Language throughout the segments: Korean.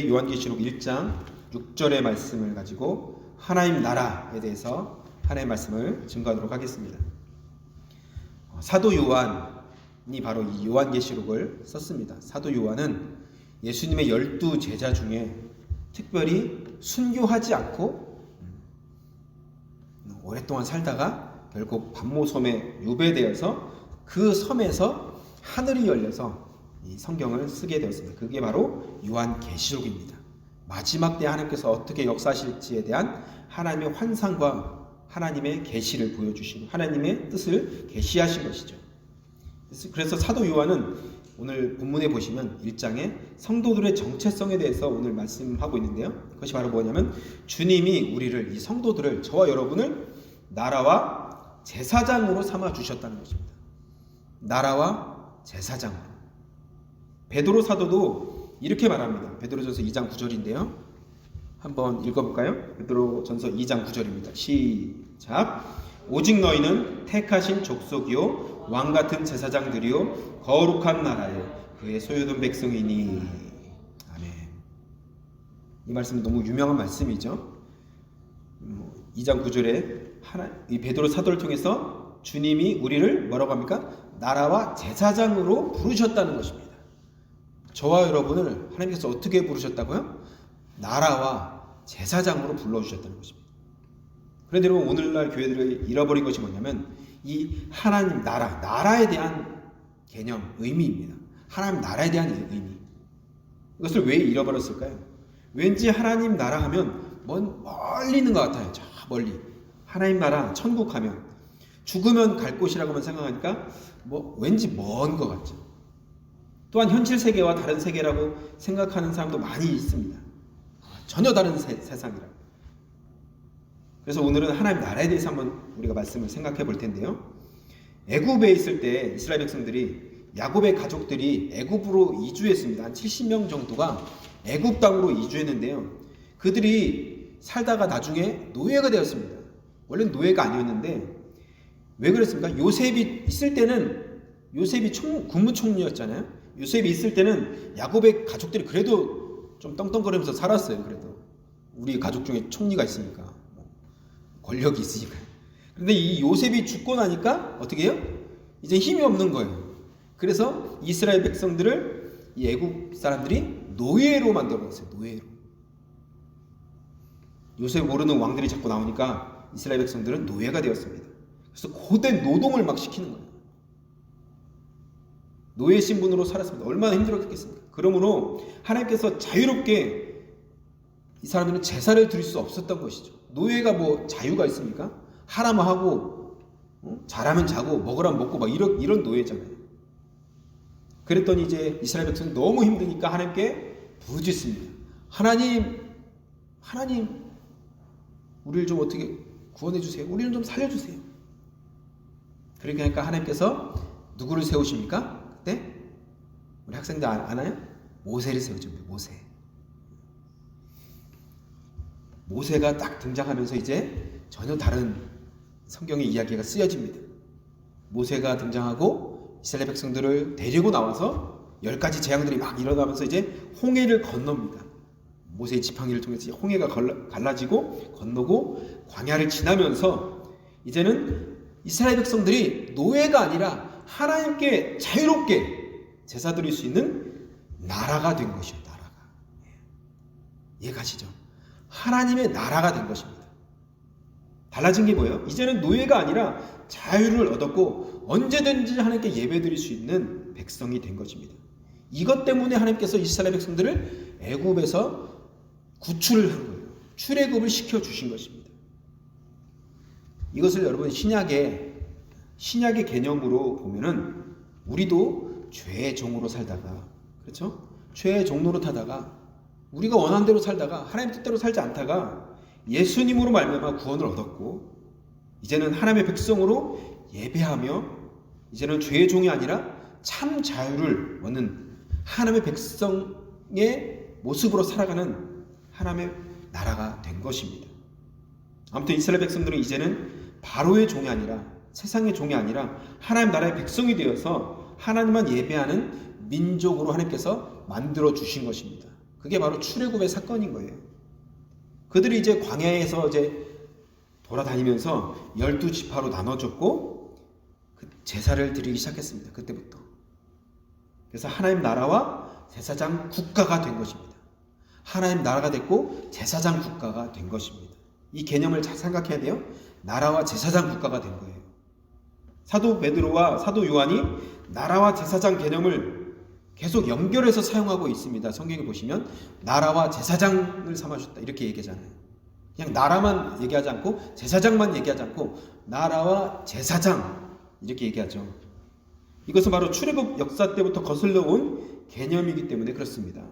요한계시록 1장 6절의 말씀을 가지고 하나님 나라에 대해서 하나님의 말씀을 증거하도록 하겠습니다. 사도 요한이 바로 이 요한계시록을 썼습니다. 사도 요한은 예수님의 12 제자 중에 특별히 순교하지 않고 오랫동안 살다가 결국 반모섬에 유배되어서 그 섬에서 하늘이 열려서 이 성경을 쓰게 되었습니다. 그게 바로 요한계시록입니다. 마지막 때 하나님께서 어떻게 역사하실지에 대한 하나님의 환상과 하나님의 계시를 보여주신, 하나님의 뜻을 계시하신 것이죠. 그래서 사도 요한은 오늘 본문에 보시면 1장에 성도들의 정체성에 대해서 오늘 말씀하고 있는데요. 그것이 바로 뭐냐면 주님이 우리를, 이 성도들을, 저와 여러분을 나라와 제사장으로 삼아 주셨다는 것입니다. 나라와 제사장으로. 베드로 사도도 이렇게 말합니다. 베드로전서 2장 9절인데요. 한번 읽어볼까요? 베드로전서 2장 9절입니다. 시작. 오직 너희는 택하신 족속이요 왕같은 제사장들이요 거룩한 나라요 그의 소유된 백성이니. 아멘. 이 말씀은 너무 유명한 말씀이죠. 2장 9절에 이 베드로 사도를 통해서 주님이 우리를 뭐라고 합니까? 나라와 제사장으로 부르셨다는 것입니다. 저와 여러분을 하나님께서 어떻게 부르셨다고요? 나라와 제사장으로 불러주셨다는 것입니다. 그런데 여러분, 오늘날 교회들이 잃어버린 것이 뭐냐면 이 하나님 나라에 대한 개념, 의미입니다. 하나님 나라에 대한 의미. 이것을 왜 잃어버렸을까요? 왠지 하나님 나라 하면 멀리 있는 것 같아요. 저 멀리. 하나님 나라, 천국 하면 죽으면 갈 곳이라고만 생각하니까 왠지 먼 것 같죠. 또한 현실 세계와 다른 세계라고 생각하는 사람도 많이 있습니다. 전혀 다른 세상이라. 그래서 오늘은 하나님 나라에 대해서 한번 우리가 말씀을 생각해 볼 텐데요. 애굽에 있을 때 이스라엘 백성들이, 야곱의 가족들이 애굽으로 이주했습니다. 한 70명 정도가 애굽 땅으로 이주했는데요. 그들이 살다가 나중에 노예가 되었습니다. 원래는 노예가 아니었는데 왜 그랬습니까? 요셉이 있을 때는 요셉이 국무총리였잖아요. 요셉이 있을 때는 야곱의 가족들이 그래도 좀 떵떵거리면서 살았어요. 그래도 우리 가족 중에 총리가 있으니까, 권력이 있으니까. 그런데 이 요셉이 죽고 나니까 어떻게 해요? 이제 힘이 없는 거예요. 그래서 이스라엘 백성들을 이 애굽 사람들이 노예로 만들어놨어요. 노예로. 요셉 모르는 왕들이 자꾸 나오니까 이스라엘 백성들은 노예가 되었습니다. 그래서 고된 노동을 막 시키는 거예요. 노예 신분으로 살았습니다. 얼마나 힘들었겠습니까? 그러므로 하나님께서 자유롭게 이 사람들은 제사를 드릴 수 없었던 것이죠. 노예가 자유가 있습니까? 하라면 하고, 자라면 자고, 먹으라면 먹고, 막 이런 노예잖아요. 그랬더니 이제 이스라엘 백성이 너무 힘드니까 하나님께 부르짖습니다. 하나님, 우리를 좀 어떻게 구원해 주세요. 우리를 좀 살려주세요. 그러니까 하나님께서 누구를 세우십니까? 그때 우리 학생들 아나요? 모세를 세우십니다. 모세가 딱 등장하면서 이제 전혀 다른 성경의 이야기가 쓰여집니다. 모세가 등장하고 이스라엘 백성들을 데리고 나와서 10가지 재앙들이 막 일어나면서 이제 홍해를 건넙니다. 모세의 지팡이를 통해서 홍해가 갈라지고 건너고 광야를 지나면서 이제는 이스라엘 백성들이 노예가 아니라 하나님께 자유롭게 제사 드릴 수 있는 나라가 된 것이요. 나라가. 이해가시죠? 하나님의 나라가 된 것입니다. 달라진 게 뭐예요? 이제는 노예가 아니라 자유를 얻었고 언제든지 하나님께 예배 드릴 수 있는 백성이 된 것입니다. 이것 때문에 하나님께서 이스라엘 백성들을 애굽에서 구출을 한 거예요. 출애굽을 시켜주신 것입니다. 이것을 여러분 신약의 개념으로 보면은 우리도 죄의 종으로 살다가, 그렇죠? 죄의 종로로 타다가 우리가 원하는 대로 살다가 하나님 뜻대로 살지 않다가 예수님으로 말미암아 구원을 얻었고 이제는 하나님의 백성으로 예배하며 이제는 죄의 종이 아니라 참 자유를 얻는 하나님의 백성의 모습으로 살아가는 하나님의 나라가 된 것입니다. 아무튼 이스라엘 백성들은 이제는 바로의 종이 아니라, 세상의 종이 아니라 하나님 나라의 백성이 되어서 하나님만 예배하는 민족으로 하나님께서 만들어 주신 것입니다. 그게 바로 출애굽의 사건인 거예요. 그들이 이제 광야에서 이제 돌아다니면서 12지파로 나눠졌고 그 제사를 드리기 시작했습니다. 그때부터. 그래서 하나님 나라와 제사장 국가가 된 것입니다. 하나님 나라가 됐고 제사장 국가가 된 것입니다. 이 개념을 잘 생각해야 돼요. 나라와 제사장 국가가 된 거예요. 사도 베드로와 사도 요한이 나라와 제사장 개념을 계속 연결해서 사용하고 있습니다. 성경에 보시면 나라와 제사장을 삼아주셨다 이렇게 얘기하잖아요. 그냥 나라만 얘기하지 않고 제사장만 얘기하지 않고 나라와 제사장 이렇게 얘기하죠. 이것은 바로 출애굽 역사 때부터 거슬러 온 개념이기 때문에 그렇습니다.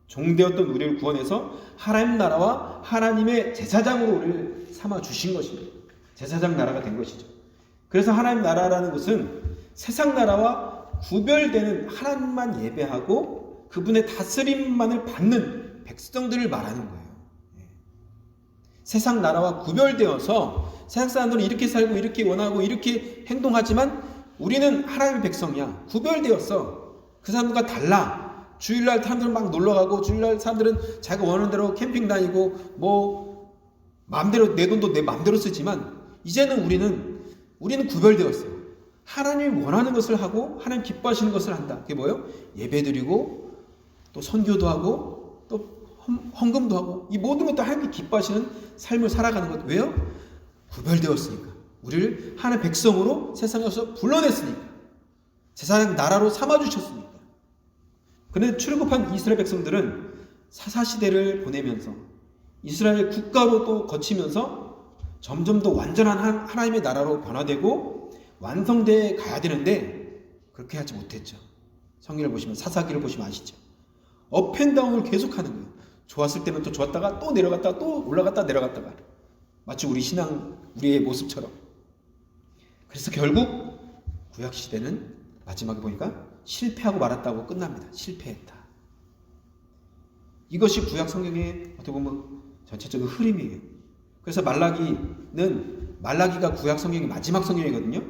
종되었던 우리를 구원해서 하나님 나라와 하나님의 제사장으로 우리를 삼아 주신 것입니다. 제사장 나라가 된 것이죠. 그래서 하나님 나라라는 것은 세상 나라와 구별되는 하나님만 예배하고 그분의 다스림만을 받는 백성들을 말하는 거예요. 세상 나라와 구별되어서 세상 사람들은 이렇게 살고 이렇게 원하고 이렇게 행동하지만 우리는 하나님의 백성이야. 구별되었어. 그 사람들과 달라. 주일날 사람들은 막 놀러가고 주일날 사람들은 자기가 원하는 대로 캠핑 다니고 뭐 마음대로 내 돈도 내 마음대로 쓰지만 이제는 우리는 구별되었어요. 하나님이 원하는 것을 하고 하나님 기뻐하시는 것을 한다. 그게 뭐예요? 예배드리고 또 선교도 하고 또 헌금도 하고 이 모든 것도 하나님이 기뻐하시는 삶을 살아가는 것. 왜요? 구별되었으니까. 우리를 하나님의 백성으로 세상에서 불러냈으니까. 제사장 나라로 삼아주셨으니까. 그런데 출애굽한 이스라엘 백성들은 사사시대를 보내면서 이스라엘 국가로 또 거치면서 점점 더 완전한 하나님의 나라로 변화되고 완성되어 가야 되는데 그렇게 하지 못했죠. 성경을 보시면 사사기를 보시면 아시죠. 업앤다운을 계속하는 거예요. 좋았을 때는 또 좋았다가 또 내려갔다가 또 올라갔다 내려갔다가 마치 우리의 모습처럼. 그래서 결국 구약시대는 마지막에 보니까 실패하고 말았다고 끝납니다. 실패했다. 이것이 구약 성경의 어떻게 보면 전체적인 흐름이에요. 그래서 말라기가 구약 성경의 마지막 성경이거든요.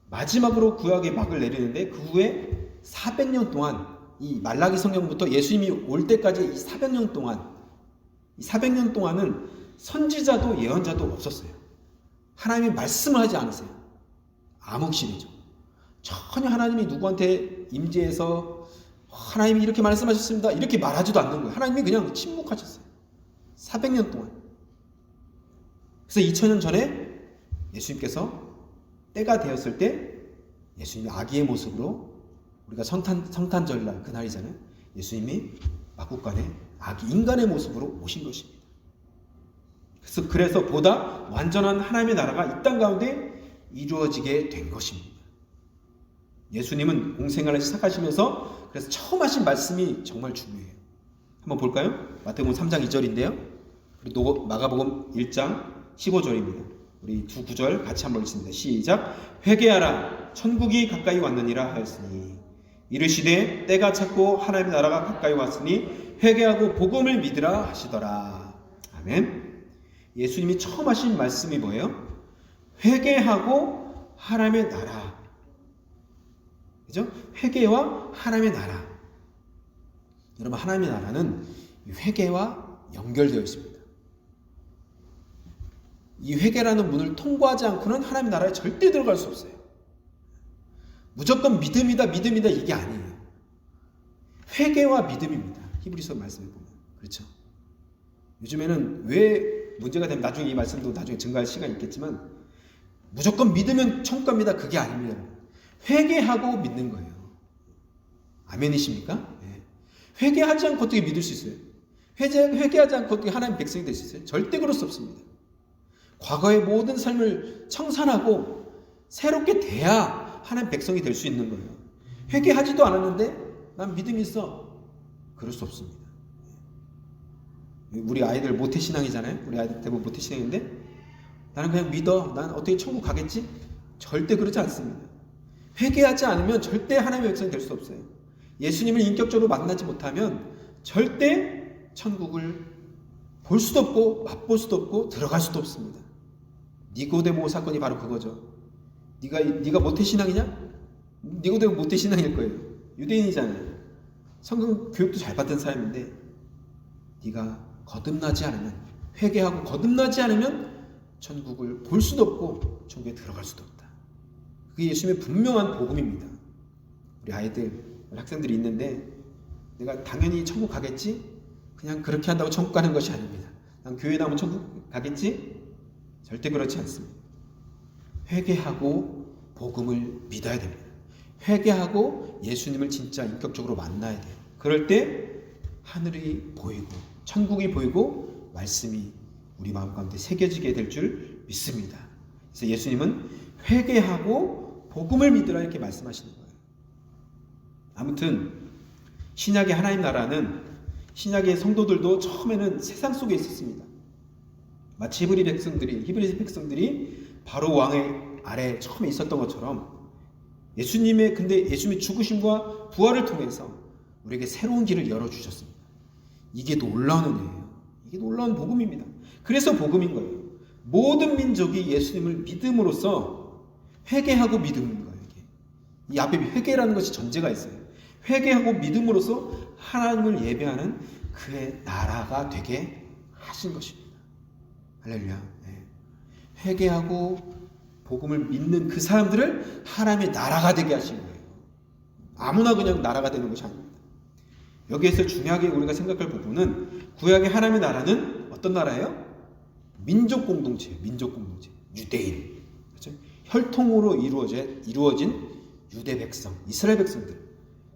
마지막으로 구약의 막을 내리는데 그 후에 400년 동안 이 말라기 성경부터 예수님이 올 때까지 이 400년 동안은 선지자도 예언자도 없었어요. 하나님이 말씀을 하지 않으세요. 암흑시대죠. 전혀 하나님이 누구한테 임재해서 하나님이 이렇게 말씀하셨습니다. 이렇게 말하지도 않는 거예요. 하나님이 그냥 침묵하셨어요. 400년 동안. 그래서 2000년 전에 예수님께서 때가 되었을 때 예수님이 아기의 모습으로 우리가 성탄절날 그날이잖아요. 예수님이 막국간에 아기 인간의 모습으로 오신 것입니다. 그래서 보다 완전한 하나님의 나라가 이 땅 가운데 이루어지게 된 것입니다. 예수님은 공생활을 시작하시면서 그래서 처음 하신 말씀이 정말 중요해요. 한번 볼까요? 마태복음 3장 2절인데요. 그리고 마가복음 1장 15절입니다. 우리 두 구절 같이 한번 읽습니다. 시작. 회개하라 천국이 가까이 왔느니라 하였으니 이르시되 때가 찼고 하나님의 나라가 가까이 왔으니 회개하고 복음을 믿으라 하시더라. 아멘. 예수님이 처음 하신 말씀이 뭐예요? 회개하고 하나님의 나라. 그죠? 회개와 하나님의 나라. 여러분, 하나님의 나라는 회개와 연결되어 있습니다. 이 회개라는 문을 통과하지 않고는 하나님의 나라에 절대 들어갈 수 없어요. 무조건 믿음이다 이게 아니에요. 회개와 믿음입니다. 히브리서 말씀을 보면. 그렇죠? 요즘에는 왜 문제가 되면 나중에 이 말씀도 나중에 증가할 시간이 있겠지만 무조건 믿으면 천국 갑니다. 그게 아닙니다. 회개하고 믿는 거예요. 아멘이십니까? 네. 회개하지 않고 어떻게 믿을 수 있어요? 회개하지 않고 어떻게 하나님 백성이 될 수 있어요? 절대 그럴 수 없습니다. 과거의 모든 삶을 청산하고 새롭게 돼야 하나님 백성이 될 수 있는 거예요. 회개하지도 않았는데 난 믿음이 있어. 그럴 수 없습니다. 우리 아이들 모태신앙이잖아요. 우리 아이들 대부분 모태신앙인데 나는 그냥 믿어. 난 어떻게 천국 가겠지? 절대 그렇지 않습니다. 회개하지 않으면 절대 하나님의 백성이 될 수 없어요. 예수님을 인격적으로 만나지 못하면 절대 천국을 볼 수도 없고 맛볼 수도 없고 들어갈 수도 없습니다. 니고데모 사건이 바로 그거죠. 네가 모태신앙이냐? 니고데모 모태신앙일 거예요. 유대인이잖아요. 성경 교육도 잘 받은 사람인데 네가 거듭나지 않으면, 회개하고 거듭나지 않으면 천국을 볼 수도 없고 천국에 들어갈 수도 없다. 그게 예수님의 분명한 복음입니다. 우리 아이들, 학생들이 있는데 내가 당연히 천국 가겠지? 그냥 그렇게 한다고 천국 가는 것이 아닙니다. 난 교회 나오면 천국 가겠지? 절대 그렇지 않습니다. 회개하고 복음을 믿어야 됩니다. 회개하고 예수님을 진짜 인격적으로 만나야 돼요. 그럴 때 하늘이 보이고 천국이 보이고 말씀이 우리 마음 가운데 새겨지게 될 줄 믿습니다. 그래서 예수님은 회개하고 복음을 믿으라 이렇게 말씀하시는 거예요. 아무튼 신약의 하나님 나라는, 신약의 성도들도 처음에는 세상 속에 있었습니다. 마치 히브리 백성들이 바로 왕의 아래 처음에 있었던 것처럼 근데 예수님의 죽으심과 부활을 통해서 우리에게 새로운 길을 열어주셨습니다. 이게 놀라운 은혜예요. 이게 놀라운 복음입니다. 그래서 복음인 거예요. 모든 민족이 예수님을 믿음으로써 회개하고 믿음인 거예요. 이게. 이 앞에 회개라는 것이 전제가 있어요. 회개하고 믿음으로써 하나님을 예배하는 그의 나라가 되게 하신 것입니다. 할렐루야. 네. 회개하고 복음을 믿는 그 사람들을 하나님의 나라가 되게 하신 거예요. 아무나 그냥 나라가 되는 것이 아닙니다. 여기에서 중요하게 우리가 생각할 부분은 구약의 하나님의 나라는 어떤 나라예요? 민족 공동체, 유대인, 그렇죠? 혈통으로 이루어진 유대 백성, 이스라엘 백성들.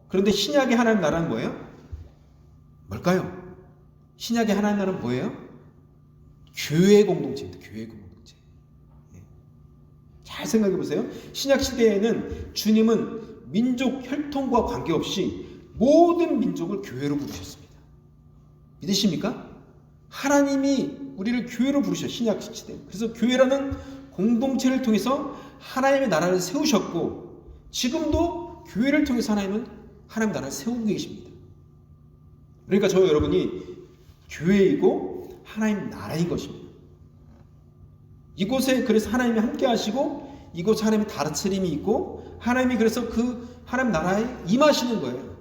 그런데 신약의 하나님 나라는 뭐예요? 뭘까요? 신약의 하나님 나라는 뭐예요? 교회 공동체입니다. 교회 공동체. 잘 생각해 보세요. 신약 시대에는 주님은 민족 혈통과 관계없이 모든 민족을 교회로 부르셨습니다. 믿으십니까? 하나님이 우리를 교회로 부르셨어요. 신약 시대. 그래서 교회라는 공동체를 통해서 하나님의 나라를 세우셨고 지금도 교회를 통해서 하나님은 하나님의 나라를 세우고 계십니다. 그러니까 저 여러분이 교회이고 하나님 나라인 것입니다. 이곳에 그래서 하나님이 함께 하시고 이곳에 하나님의 다스림이 있고 하나님이 그래서 그 하나님 나라에 임하시는 거예요.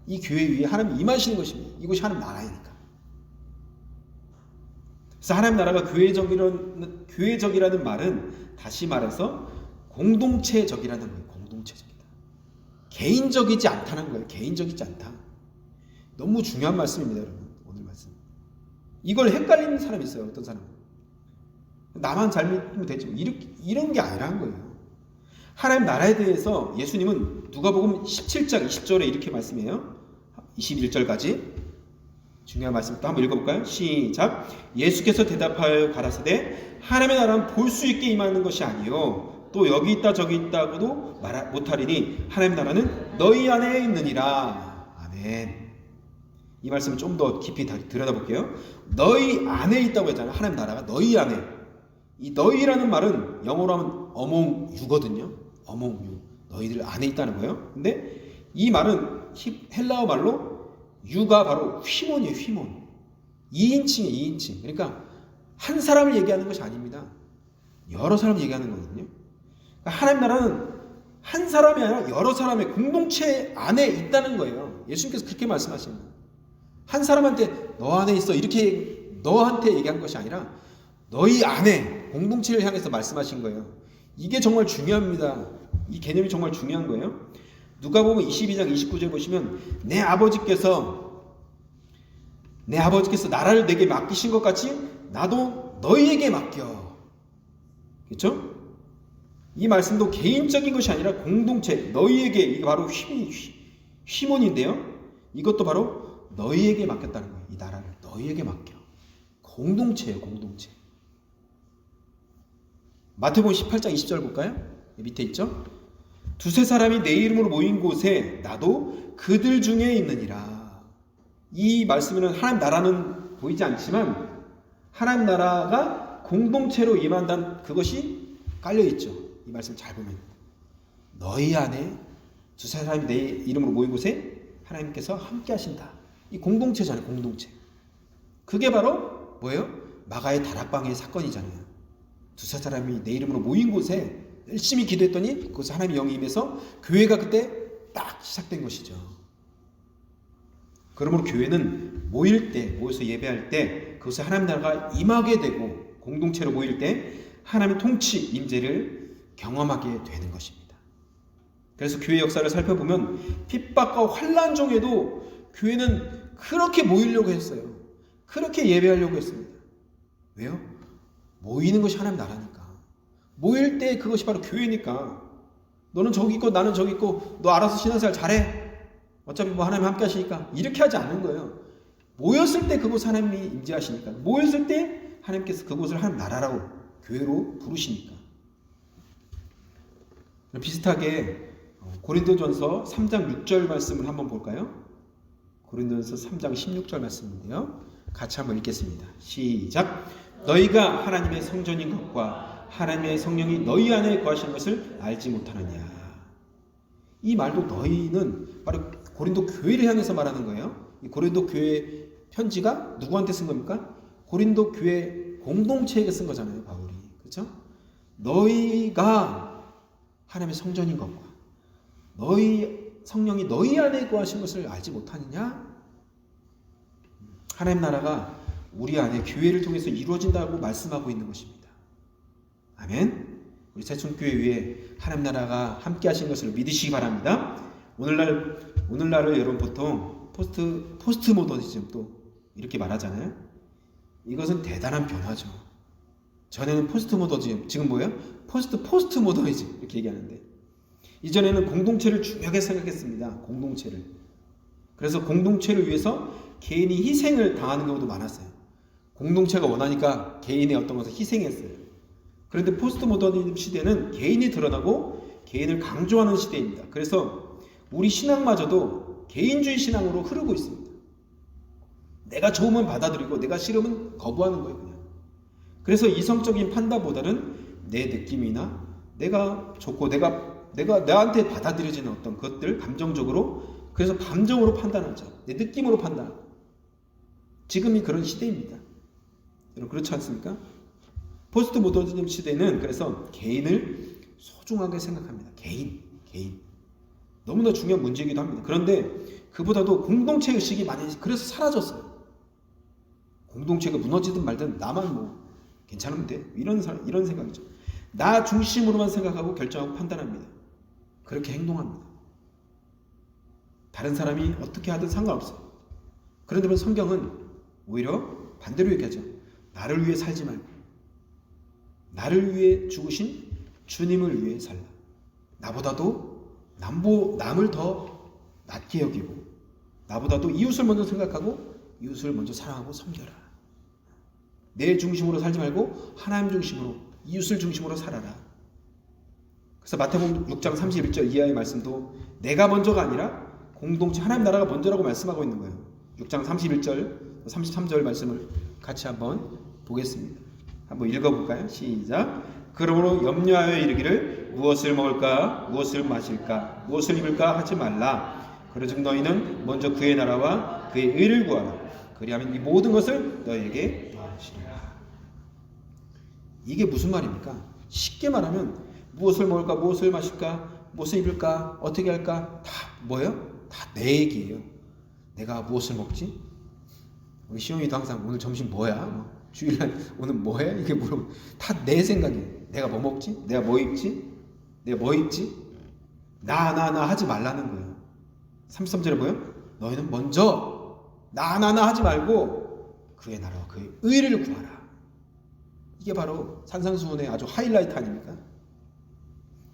이 교회 위에 하나님이 임하시는 것입니다. 이곳이 하나님 나라이니까. 그래서 하나님 나라가 교회적이라는 말은 다시 말해서 공동체적이라는 거예요. 공동체적이다. 개인적이지 않다는 거예요. 개인적이지 않다. 너무 중요한 말씀입니다, 여러분. 오늘 말씀. 이걸 헷갈리는 사람이 있어요. 어떤 사람은. 나만 잘 믿으면 되지. 이런 게 아니라는 거예요. 하나님 나라에 대해서 예수님은 누가복음 17장 20절에 이렇게 말씀해요. 21절까지 중요한 말씀 또 한번 읽어볼까요? 시작. 예수께서 대답하여 가라사대 하나님의 나라는 볼 수 있게 임하는 것이 아니요 또 여기 있다 저기 있다고도 말 못하리니 하나님의 나라는 너희 안에 있느니라. 아멘. 이 말씀을 좀 더 깊이 들여다볼게요. 너희 안에 있다고 했잖아요. 하나님 나라가 너희 안에. 이 너희라는 말은 영어로 하면 among you거든요. among you. 너희들 안에 있다는 거예요. 근데 이 말은 헬라어 말로 you가 바로 휘몬이에요. 휘몬. 2인칭이에요. 2인칭. 그러니까 한 사람을 얘기하는 것이 아닙니다. 여러 사람을 얘기하는 거거든요. 그러니까 하나님 나라는 한 사람이 아니라 여러 사람의 공동체 안에 있다는 거예요. 예수님께서 그렇게 말씀하십니다. 한 사람한테 너 안에 있어 이렇게 너한테 얘기한 것이 아니라 너희 안에 공동체를 향해서 말씀하신 거예요. 이게 정말 중요합니다. 이 개념이 정말 중요한 거예요. 누가복음 22장 29절 보시면 내 아버지께서 나라를 내게 맡기신 것 같이 나도 너희에게 맡겨. 그렇죠? 이 말씀도 개인적인 것이 아니라 공동체, 너희에게, 이게 바로 휘몬인데요. 이것도 바로 너희에게 맡겼다는 거예요. 이 나라를 너희에게 맡겨. 공동체예요. 공동체. 마태복음 18장 20절 볼까요? 밑에 있죠? 두세 사람이 내 이름으로 모인 곳에 나도 그들 중에 있느니라. 이 말씀에는 하나님 나라는 보이지 않지만 하나님 나라가 공동체로 임한다는 그것이 깔려있죠. 이 말씀 잘 보면 너희 안에 두세 사람이 내 이름으로 모인 곳에 하나님께서 함께 하신다. 이 공동체잖아요. 공동체. 그게 바로 뭐예요? 마가의 다락방의 사건이잖아요. 두세 사람이 내 이름으로 모인 곳에 열심히 기도했더니 그곳에 하나님의 영이 임해서 교회가 그때 딱 시작된 것이죠. 그러므로 교회는 모일 때, 모여서 예배할 때 그것에 하나님 나라가 임하게 되고 공동체로 모일 때 하나님의 통치, 임재를 경험하게 되는 것입니다. 그래서 교회 역사를 살펴보면 핍박과 환난 중에도 교회는 그렇게 모이려고 했어요. 그렇게 예배하려고 했습니다. 왜요? 모이는 것이 하나님 나라니까. 모일 때 그것이 바로 교회니까. 너는 저기 있고 나는 저기 있고 너 알아서 신앙생활 잘해. 어차피 뭐 하나님 함께 하시니까. 이렇게 하지 않는 거예요. 모였을 때 그곳 하나님이 임재하시니까. 모였을 때 하나님께서 그곳을 하나님 나라라고 교회로 부르시니까. 비슷하게 고린도전서 3장 6절 말씀을 한번 볼까요? 고린도전서 3장 16절 말씀인데요. 같이 한번 읽겠습니다. 시작. 너희가 하나님의 성전인 것과 하나님의 성령이 너희 안에 거하시는 것을 알지 못하느냐. 이 말도 너희는 바로 고린도 교회를 향해서 말하는 거예요. 이 고린도 교회 편지가 누구한테 쓴 겁니까? 고린도 교회 공동체에게 쓴 거잖아요, 바울이. 그렇죠? 너희가 하나님의 성전인 것과 너희 성령이 너희 안에 거하신 것을 알지 못하느냐? 하나님 나라가 우리 안에 교회를 통해서 이루어진다고 말씀하고 있는 것입니다. 아멘. 우리 세천교회 위에 하나님 나라가 함께 하신 것을 믿으시기 바랍니다. 오늘날을 여러분 보통 포스트 모더니즘 또 이렇게 말하잖아요. 이것은 대단한 변화죠. 전에는 포스트 모더니즘, 지금 뭐예요? 포스트 모더니즘 이렇게 얘기하는데, 이전에는 공동체를 중요하게 생각했습니다. 공동체를. 그래서 공동체를 위해서 개인이 희생을 당하는 경우도 많았어요. 공동체가 원하니까 개인의 어떤 것을 희생했어요. 그런데 포스트 모더니즘 시대는 개인이 드러나고 개인을 강조하는 시대입니다. 그래서 우리 신앙마저도 개인주의 신앙으로 흐르고 있습니다. 내가 좋으면 받아들이고 내가 싫으면 거부하는 거예요, 그냥. 그래서 이성적인 판단보다는 내 느낌이나 내가 좋고 내가 나한테 받아들여지는 어떤 것들, 감정적으로, 그래서 감정으로 판단하죠. 내 느낌으로 판단하고. 지금이 그런 시대입니다. 여러분 그렇지 않습니까? 포스트 모더니즘 시대는 그래서 개인을 소중하게 생각합니다. 개인. 너무나 중요한 문제이기도 합니다. 그런데 그보다도 공동체 의식이 많이 그래서 사라졌어요. 공동체가 무너지든 말든 나만 뭐 괜찮으면 돼. 이런 생각이죠. 나 중심으로만 생각하고 결정하고 판단합니다. 그렇게 행동합니다. 다른 사람이 어떻게 하든 상관없어요. 그런데 성경은 오히려 반대로 얘기하죠. 나를 위해 살지 말고 나를 위해 죽으신 주님을 위해 살라. 나보다도 남을 더 낮게 여기고 나보다도 이웃을 먼저 생각하고 이웃을 먼저 사랑하고 섬겨라. 내 중심으로 살지 말고 하나님 중심으로, 이웃을 중심으로 살아라. 그래서 마태복음 6장 31절 이하의 말씀도 내가 먼저가 아니라 공동체 하나님 나라가 먼저라고 말씀하고 있는 거예요. 6장 31절 33절 말씀을 같이 한번 보겠습니다. 한번 읽어볼까요? 시작. 그러므로 염려하여 이르기를 무엇을 먹을까 무엇을 마실까 무엇을 입을까 하지 말라. 그러즉 너희는 먼저 그의 나라와 그의 의를 구하라. 그리하면 이 모든 것을 너희에게 더하시리라. 이게 무슨 말입니까? 쉽게 말하면 무엇을 먹을까 무엇을 마실까 무엇을 입을까 어떻게 할까 다 뭐예요? 다 내 얘기예요. 내가 무엇을 먹지? 우리 시영이도 항상 오늘 점심 뭐야? 주일날 오늘 뭐해? 이게 물어보면 다 내 생각이에요. 내가 뭐 먹지? 내가 뭐 입지? 내가 뭐 입지? 나 하지 말라는 거예요. 33절에 뭐예요? 너희는 먼저 나 하지 말고 그의 나라와 그의 의를 구하라. 이게 바로 산상수훈의 아주 하이라이트 아닙니까?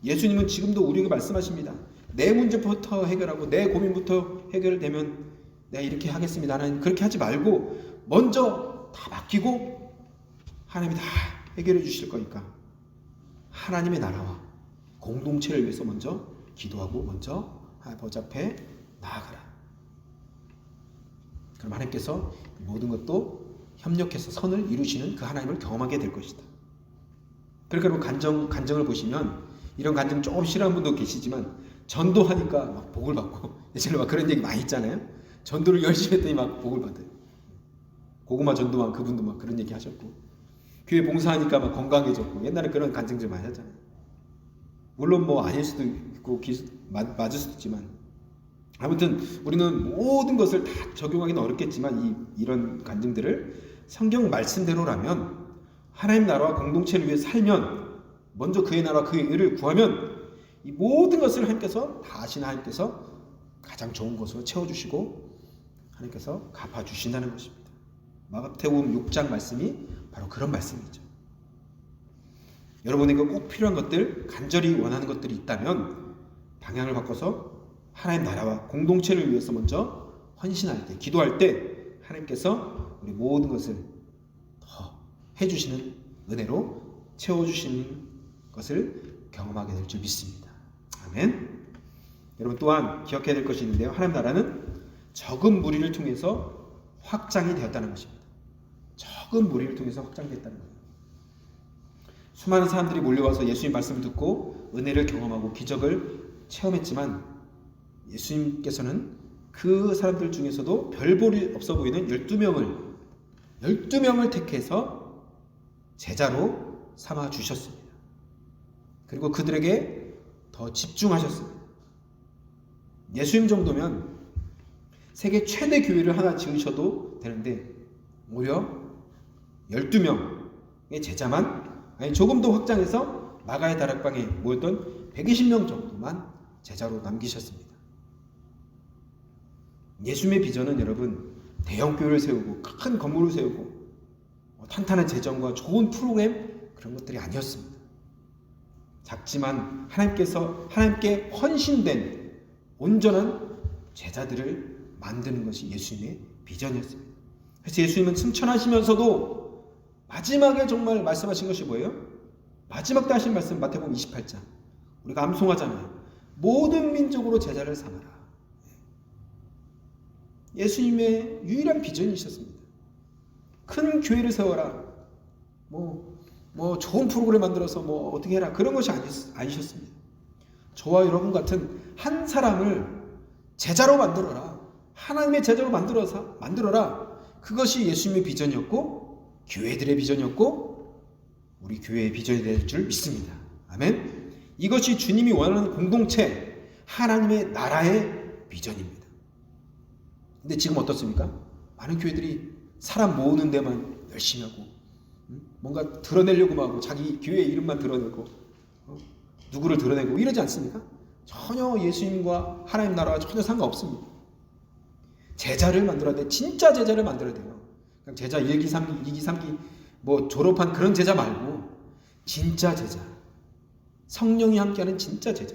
예수님은 지금도 우리에게 말씀하십니다. 내 문제부터 해결하고 내 고민부터 해결되면 내가 이렇게 하겠습니다. 하나님 그렇게 하지 말고 먼저 다 맡기고 하나님이 다 해결해 주실 거니까 하나님의 나라와 공동체를 위해서 먼저 기도하고 먼저 아버지 앞에 나아가라. 그럼 하나님께서 모든 것도 협력해서 선을 이루시는 그 하나님을 경험하게 될 것이다. 그러니까 간정을 보시면 이런 간정 조금 싫어하는 분도 계시지만 전도하니까 막 복을 받고 예전에 막 그런 얘기 많이 있잖아요. 전도를 열심히 했더니 막 복을 받아요. 고구마 전도만 그분도 막 그런 얘기 하셨고 교회 봉사하니까 막 건강해졌고 옛날에 그런 간증들 많이 하잖아요. 물론 뭐 아닐 수도 있고 맞을 수도 있지만 아무튼 우리는 모든 것을 다 적용하기는 어렵겠지만 이런 간증들을 성경 말씀대로라면 하나님 나라와 공동체를 위해 살면 먼저 그의 나라와 그의 의를 구하면 이 모든 것을 하나님께서 다 하시는 하나님께서 가장 좋은 것으로 채워주시고 하나님께서 갚아주신다는 것입니다. 마가복음 6장 말씀이 바로 그런 말씀이죠. 여러분에게 꼭 필요한 것들, 간절히 원하는 것들이 있다면 방향을 바꿔서 하나님 나라와 공동체를 위해서 먼저 헌신할 때, 기도할 때 하나님께서 우리 모든 것을 더 해주시는 은혜로 채워주시는 것을 경험하게 될 줄 믿습니다. 아멘. 여러분 또한 기억해야 될 것이 있는데요. 하나님 나라는 적은 무리를 통해서 확장이 되었다는 것입니다. 적은 무리를 통해서 확장됐다는 거예요. 수많은 사람들이 몰려와서 예수님 말씀을 듣고 은혜를 경험하고 기적을 체험했지만 예수님께서는 그 사람들 중에서도 별 볼이 없어 보이는 12명을 택해서 제자로 삼아 주셨습니다. 그리고 그들에게 더 집중하셨습니다. 예수님 정도면 세계 최대 교회를 하나 지으셔도 되는데 오히려 12명의 제자만, 아니 조금 더 확장해서 마가의 다락방에 모였던 120명 정도만 제자로 남기셨습니다. 예수님의 비전은 여러분 대형 교회를 세우고 큰 건물을 세우고 탄탄한 재정과 좋은 프로그램 그런 것들이 아니었습니다. 작지만 하나님께 헌신된 온전한 제자들을 만드는 것이 예수님의 비전이었습니다. 그래서 예수님은 승천하시면서도 마지막에 정말 말씀하신 것이 뭐예요? 마지막 때 하신 말씀 마태복음 28장 우리가 암송하잖아요. 모든 민족으로 제자를 삼아라. 예수님의 유일한 비전이셨습니다. 큰 교회를 세워라. 좋은 프로그램 만들어서 어떻게 해라. 그런 것이 아니셨습니다. 저와 여러분 같은 한 사람을 제자로 만들어라. 하나님의 제자로 만들어라. 그것이 예수님의 비전이었고 교회들의 비전이었고 우리 교회의 비전이 될 줄 믿습니다. 아멘. 이것이 주님이 원하는 공동체, 하나님의 나라의 비전입니다. 근데 지금 어떻습니까? 많은 교회들이 사람 모으는 데만 열심히 하고 뭔가 드러내려고만 하고 자기 교회 이름만 드러내고 누구를 드러내고 이러지 않습니까? 전혀 예수님과 하나님 나라와 전혀 상관없습니다. 제자를 만들어야 돼. 진짜 제자를 만들어야 돼요. 그냥 제자 1기, 3기, 2기, 3기 졸업한 그런 제자 말고 진짜 제자. 성령이 함께하는 진짜 제자.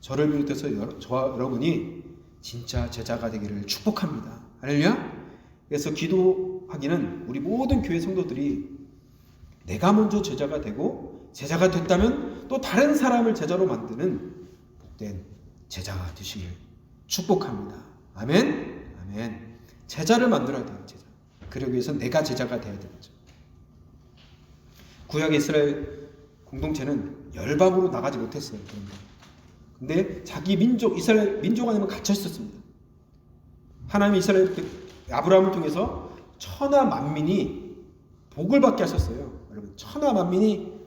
저를 비롯해서 저와 여러분이 진짜 제자가 되기를 축복합니다. 할렐루야. 그래서 기도하기는 우리 모든 교회 성도들이 내가 먼저 제자가 되고 제자가 됐다면 또 다른 사람을 제자로 만드는 복된 제자가 되시길 축복합니다. 아멘. 아멘. 제자를 만들어야 돼요. 제자. 그러기 위해서 내가 제자가 되어야 되죠. 구약 이스라엘 공동체는 열방으로 나가지 못했어요. 근데 자기 민족, 이스라엘 민족 안에만 갇혀 있었습니다. 하나님이 이스라엘 아브라함을 통해서 천하 만민이 복을 받게 하셨어요. 여러분, 천하 만민이,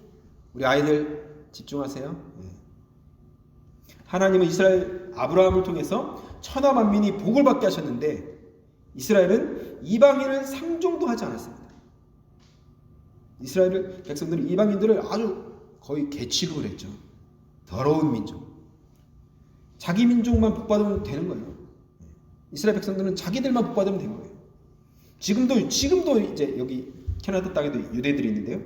우리 아이들 집중하세요. 하나님은 이스라엘 아브라함을 통해서 천하 만민이 복을 받게 하셨는데 이스라엘은 이방인을 상종도 하지 않았습니다. 이스라엘 백성들은 이방인들을 아주 거의 개 취급을 했죠. 더러운 민족. 자기 민족만 복받으면 되는 거예요. 이스라엘 백성들은 자기들만 복받으면 된 거예요. 지금도 이제 여기 캐나다 땅에도 유대인들이 있는데요.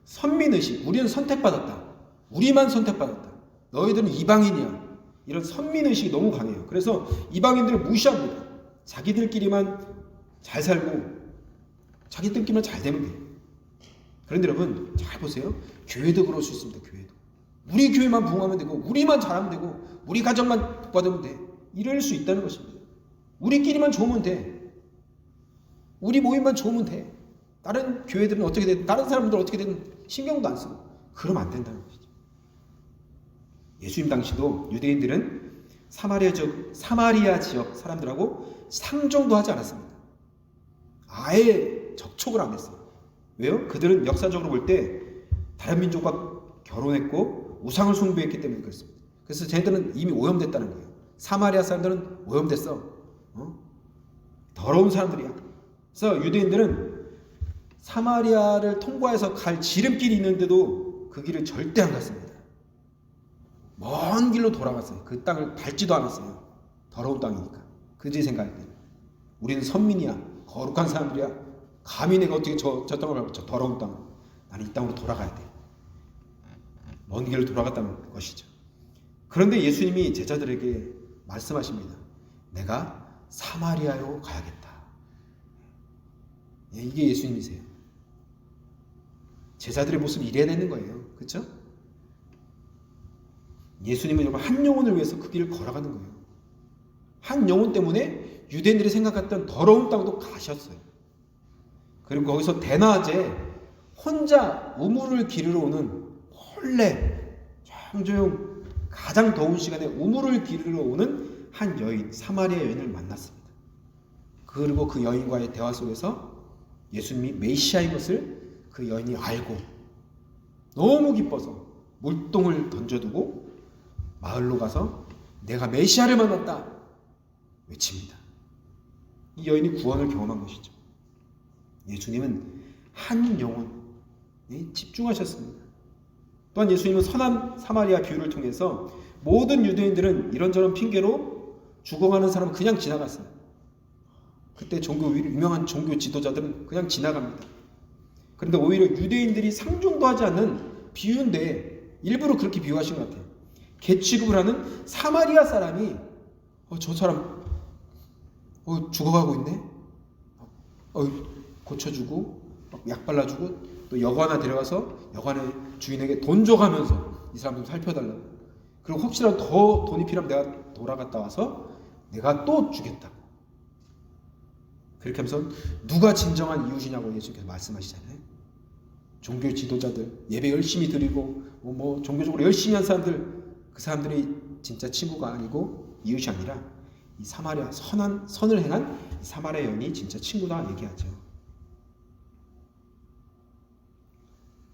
선민의식, 우리는 선택받았다. 우리만 선택받았다. 너희들은 이방인이야. 이런 선민의식이 너무 강해요. 그래서 이방인들을 무시합니다. 자기들끼리만 잘 살고 자기들끼리만 잘 되면 돼요. 그런데 여러분 잘 보세요. 교회도 그럴 수 있습니다. 교회도. 우리 교회만 부흥하면 되고 우리만 잘하면 되고 우리 가정만 복받으면 돼. 이럴 수 있다는 것입니다. 우리끼리만 좋으면 돼. 우리 모임만 좋으면 돼. 다른 교회들은 어떻게 되든 다른 사람들은 어떻게 되든 신경도 안 쓰고 그러면 안 된다는 것이죠. 예수님 당시도 유대인들은 사마리아 지역 사람들하고 상종도 하지 않았습니다. 아예 접촉을 안 했어요. 왜요? 그들은 역사적으로 볼 때 다른 민족과 결혼했고 우상을 숭배했기 때문에 그렇습니다. 그래서 쟤네들은 이미 오염됐다는 거예요. 사마리아 사람들은 오염됐어. 더러운 사람들이야. 그래서 유대인들은 사마리아를 통과해서 갈 지름길이 있는데도 그 길을 절대 안 갔습니다. 먼 길로 돌아갔어요. 그 땅을 밟지도 않았어요. 더러운 땅이니까. 그지 생각할 때 우리는 선민이야. 거룩한 사람들이야. 감히 내가 어떻게 저 땅을 밟고 저 더러운 땅. 나는 이 땅으로 돌아가야 돼. 먼 길을 돌아갔다는 것이죠. 그런데 예수님이 제자들에게 말씀하십니다. 내가 사마리아로 가야겠다. 이게 예수님이세요. 제자들의 모습이 이래야 되는 거예요. 그렇죠? 예수님은 정말 한 영혼을 위해서 그 길을 걸어가는 거예요. 한 영혼 때문에 유대인들이 생각했던 더러운 땅도 가셨어요. 그리고 거기서 대낮에 혼자 우물을 기르러 오는 원래 조용조용 가장 더운 시간에 우물을 기르러 오는 한 여인, 사마리아 여인을 만났습니다. 그리고 그 여인과의 대화 속에서 예수님이 메시아인 것을 그 여인이 알고 너무 기뻐서 물동을 던져두고 마을로 가서 내가 메시아를 만났다 외칩니다. 이 여인이 구원을 경험한 것이죠. 예수님은 한 영혼에 집중하셨습니다. 또한 예수님은 선한 사마리아 비유를 통해서 모든 유대인들은 이런저런 핑계로 죽어가는 사람은 그냥 지나갔어요. 그때 유명한 종교 지도자들은 그냥 지나갑니다. 그런데 오히려 유대인들이 상종도 하지 않는 비유인데 일부러 그렇게 비유하신 것 같아요. 개취급을 하는 사마리아 사람이 저 사람 죽어가고 있네. 고쳐주고 약 발라주고 또 여관 하나 데려가서 여관의 주인에게 돈 줘가면서 이 사람 좀 살펴달라고. 그리고 혹시라도 더 돈이 필요하면 내가 돌아갔다 와서 내가 또 주겠다고. 그렇게 하면서 누가 진정한 이웃이냐고 예수님께서 말씀하시잖아요. 종교 지도자들 예배 열심히 드리고 종교적으로 열심히 한 사람들, 그 사람들이 진짜 친구가 아니고 이웃이 아니라 이 사마리아 선을 행한 이 사마리아 여인이 진짜 친구다 얘기하죠.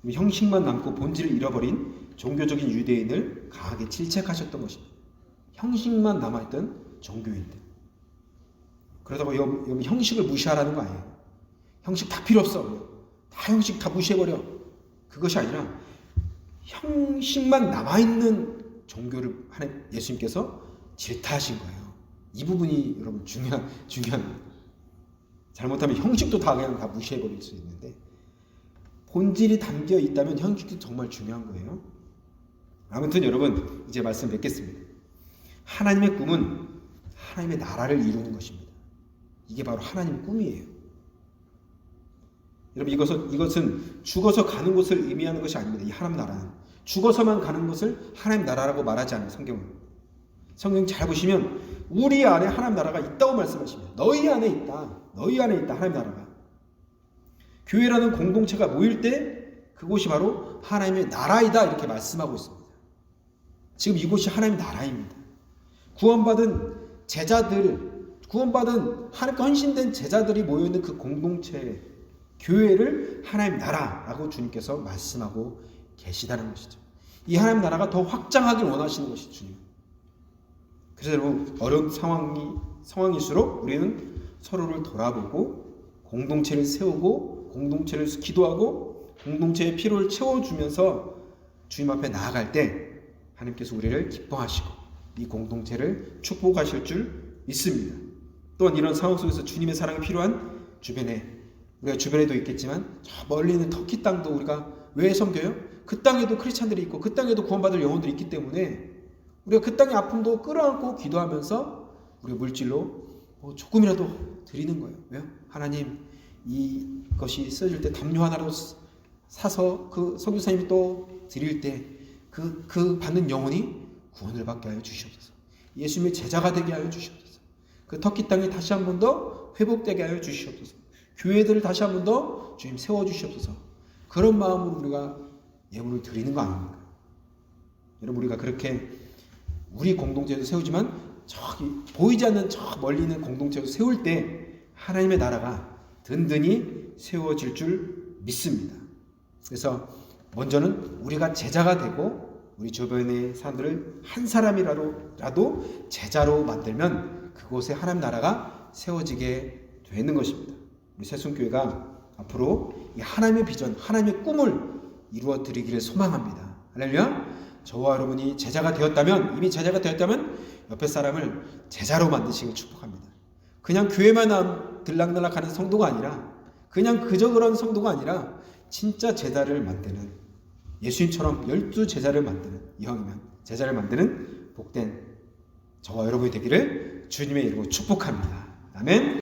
형식만 남고 본질을 잃어버린 종교적인 유대인을 강하게 질책하셨던 것입니다. 형식만 남아있던 종교인들. 그러다가 여기 형식을 무시하라는 거 아니에요. 형식 다 필요 없어. 다 형식 다 무시해버려. 그것이 아니라 형식만 남아있는 종교를 하는 예수님께서 질타하신 거예요. 이 부분이 여러분 중요한 잘못하면 형식도 그냥 다 무시해버릴 수 있는데 본질이 담겨 있다면 형식도 정말 중요한 거예요. 아무튼 여러분 이제 말씀 맺겠습니다. 하나님의 꿈은 하나님의 나라를 이루는 것입니다. 이게 바로 하나님의 꿈이에요. 여러분 이것은 죽어서 가는 곳을 의미하는 것이 아닙니다. 이 하나님 나라는 죽어서만 가는 것을 하나님 나라라고 말하지 않아요. 성경 잘 보시면 우리 안에 하나님 나라가 있다고 말씀하십니다. 너희 안에 있다 하나님 나라가. 교회라는 공동체가 모일 때 그곳이 바로 하나님의 나라이다 이렇게 말씀하고 있습니다. 지금 이곳이 하나님의 나라입니다. 구원받은 하나님께 헌신된 제자들이 모여있는 그 공동체 교회를 하나님 나라라고 주님께서 말씀하고 계시다는 것이죠. 이 하나님 나라가 더 확장하길 원하시는 것이 주님. 그래서 여러분 어려운 상황일수록 우리는 서로를 돌아보고 공동체를 세우고 공동체를 기도하고 공동체의 필요를 채워주면서 주님 앞에 나아갈 때 하나님께서 우리를 기뻐하시고 이 공동체를 축복하실 줄 믿습니다. 또한 이런 상황 속에서 주님의 사랑이 필요한 우리가 주변에도 있겠지만 저 멀리 있는 터키 땅도 우리가 왜 섬겨요? 그 땅에도 크리스찬들이 있고 그 땅에도 구원받을 영혼들이 있기 때문에 우리가 그 땅의 아픔도 끌어안고 기도하면서 우리가 물질로 조금이라도 드리는 거예요. 왜요? 하나님 이것이 써질 때 담요 하나로 사서 그 선교사님이 또 드릴 때 그 받는 영혼이 구원을 받게 하여 주시옵소서. 예수님의 제자가 되게 하여 주시옵소서. 그 터키 땅이 다시 한 번 더 회복되게 하여 주시옵소서. 교회들을 다시 한 번 더 주님 세워주시옵소서. 그런 마음으로 우리가 예물을 드리는 거 아닙니까? 여러분 우리가 그렇게 우리 공동체도 세우지만 저기 보이지 않는 저 멀리 있는 공동체도 세울 때 하나님의 나라가 든든히 세워질 줄 믿습니다. 그래서 먼저는 우리가 제자가 되고 우리 주변의 사람들을 한 사람이라도 제자로 만들면 그곳에 하나님 나라가 세워지게 되는 것입니다. 우리 새순교회가 앞으로 이 하나님의 비전, 하나님의 꿈을 이루어 드리기를 소망합니다. 할렐루야. 저와 여러분이 제자가 되었다면, 이미 제자가 되었다면 옆에 사람을 제자로 만드시길 축복합니다. 그냥 교회만 들락날락 하는 성도가 아니라, 그냥 그저 그런 성도가 아니라 진짜 제자를 만드는, 예수님처럼 12제자를 만드는, 이왕이면 제자를 만드는 복된 저와 여러분이 되기를 주님의 이름으로 축복합니다. 아멘.